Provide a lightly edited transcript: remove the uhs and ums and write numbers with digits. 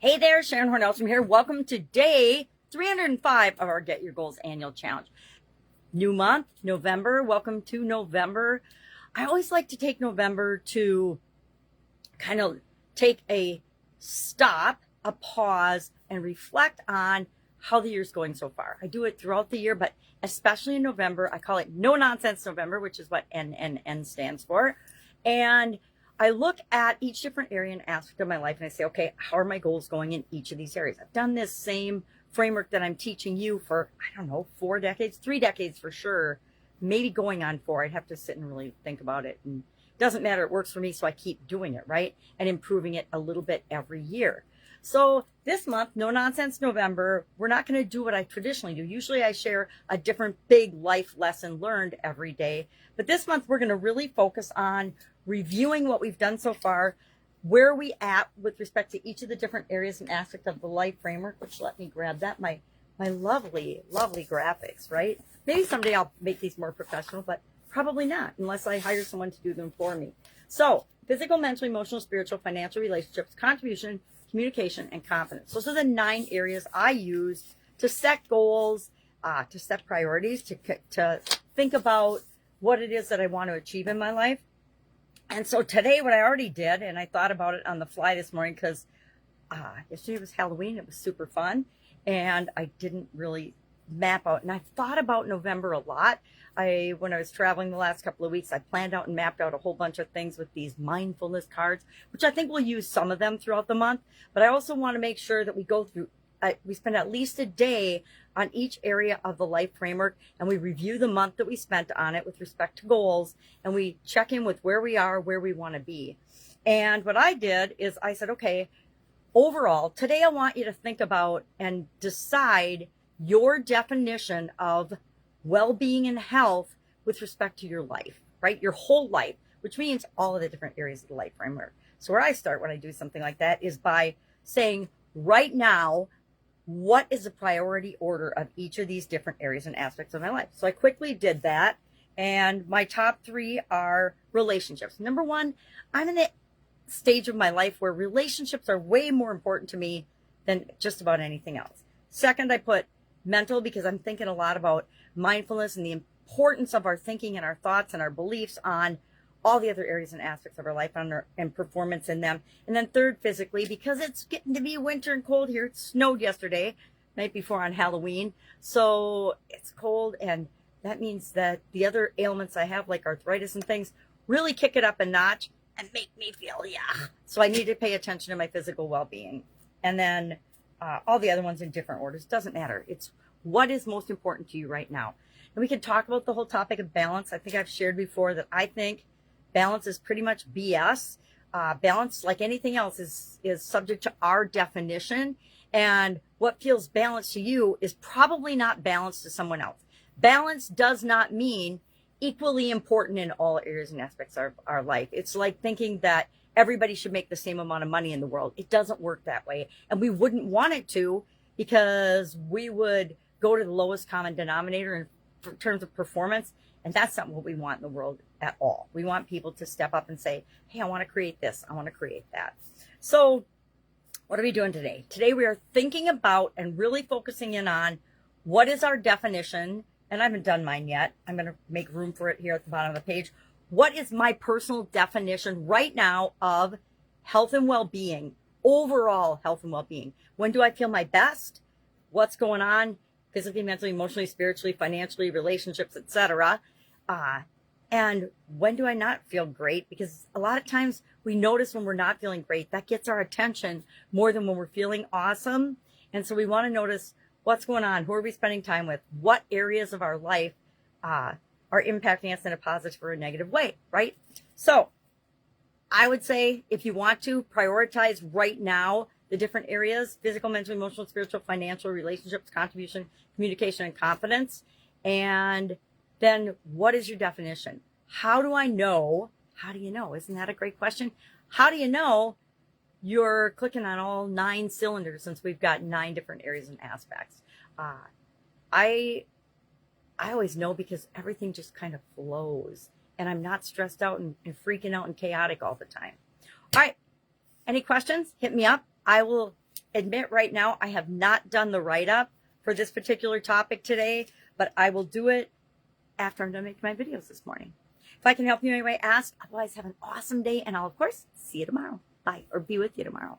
Hey there, Sharon Horne-Ellstrom here. Welcome to day 305 of our Get Your Goals annual challenge. New month, November. Welcome to November. I always like to take November to kind of take a stop, a pause, and reflect on how the year's going so far. I do it throughout the year, but especially in November. I call it No Nonsense November, which is what NNN stands for. And I look at each different area and aspect of my life and I say, okay, how are my goals going in each of these areas? I've done this same framework that I'm teaching you for, 3 decades for sure, maybe going on 4. I'd have to sit and really think about it. And it doesn't matter. It works for me. So I keep doing it, right? And improving it a little bit every year. So this month, No Nonsense November, we're not going to do what I traditionally do. Usually I share a different big life lesson learned every day. But this month, we're going to really focus on reviewing what we've done so far, where are we at with respect to each of the different areas and aspects of the life framework, which let me grab that, my lovely, lovely graphics, right? Maybe someday I'll make these more professional, but probably not unless I hire someone to do them for me. So physical, mental, emotional, spiritual, financial, relationships, contribution, communication, and confidence. Those are the 9 areas I use to set goals, to set priorities, to think about what it is that I want to achieve in my life. And so today, what I already did, and I thought about it on the fly this morning because yesterday was Halloween. It was super fun. And I didn't really map out. And I thought about November a lot. When I was traveling the last couple of weeks, I planned out and mapped out a whole bunch of things with these mindfulness cards, which I think we'll use some of them throughout the month. But I also want to make sure that we go through, we spend at least a day on each area of the life framework, and we review the month that we spent on it with respect to goals, and we check in with where we are, where we want to be. And what I did is I said, okay, overall, today I want you to think about and decide your definition of well-being and health with respect to your life, right? Your whole life, which means all of the different areas of the life framework. So where I start when I do something like that is by saying, right now, what is the priority order of each of these different areas and aspects of my life? So I quickly did that. And my top 3 are relationships. Number 1, I'm in the stage of my life where relationships are way more important to me than just about anything else. Second, I put mental because I'm thinking a lot about mindfulness and the importance of our thinking and our thoughts and our beliefs on all the other areas and aspects of our life and performance in them. And then third, physically, because it's getting to be winter and cold here. It snowed yesterday, night before on Halloween. So it's cold, and that means that the other ailments I have, like arthritis and things, really kick it up a notch and make me feel, So I need to pay attention to my physical well-being. And then all the other ones in different orders. Doesn't matter. It's what is most important to you right now. And we can talk about the whole topic of balance. I think I've shared before that I think balance is pretty much BS. Balance, like anything else, is subject to our definition. And what feels balanced to you is probably not balanced to someone else. Balance does not mean equally important in all areas and aspects of our life. It's like thinking that everybody should make the same amount of money in the world. It doesn't work that way. And we wouldn't want it to, because we would go to the lowest common denominator in terms of performance. And that's not what we want in the world at all. We want people to step up and say, hey, I want to create this. I want to create that. So what are we doing today? Today we are thinking about and really focusing in on what is our definition. And I haven't done mine yet. I'm going to make room for it here at the bottom of the page. What is my personal definition right now of health and well-being, overall health and well-being? When do I feel my best? What's going on physically, mentally, emotionally, spiritually, financially, relationships, etc.? And when do I not feel great? Because a lot of times we notice when we're not feeling great, that gets our attention more than when we're feeling awesome. And so we want to notice what's going on. Who are we spending time with? What areas of our life are impacting us in a positive or a negative way, right? So I would say if you want to prioritize right now the different areas: physical, mental, emotional, spiritual, financial, relationships, contribution, communication, and confidence. And then what is your definition? How do I know? How do you know? Isn't that a great question? How do you know you're clicking on all 9 cylinders, since we've got 9 different areas and aspects? I always know because everything just kind of flows, and I'm not stressed out and freaking out and chaotic all the time. All right. Any questions? Hit me up. I will admit right now, I have not done the write-up for this particular topic today, but I will do it after I'm done making my videos this morning. If I can help you in any way, ask. Otherwise, have an awesome day, and I'll, of course, see you tomorrow. Bye, or be with you tomorrow.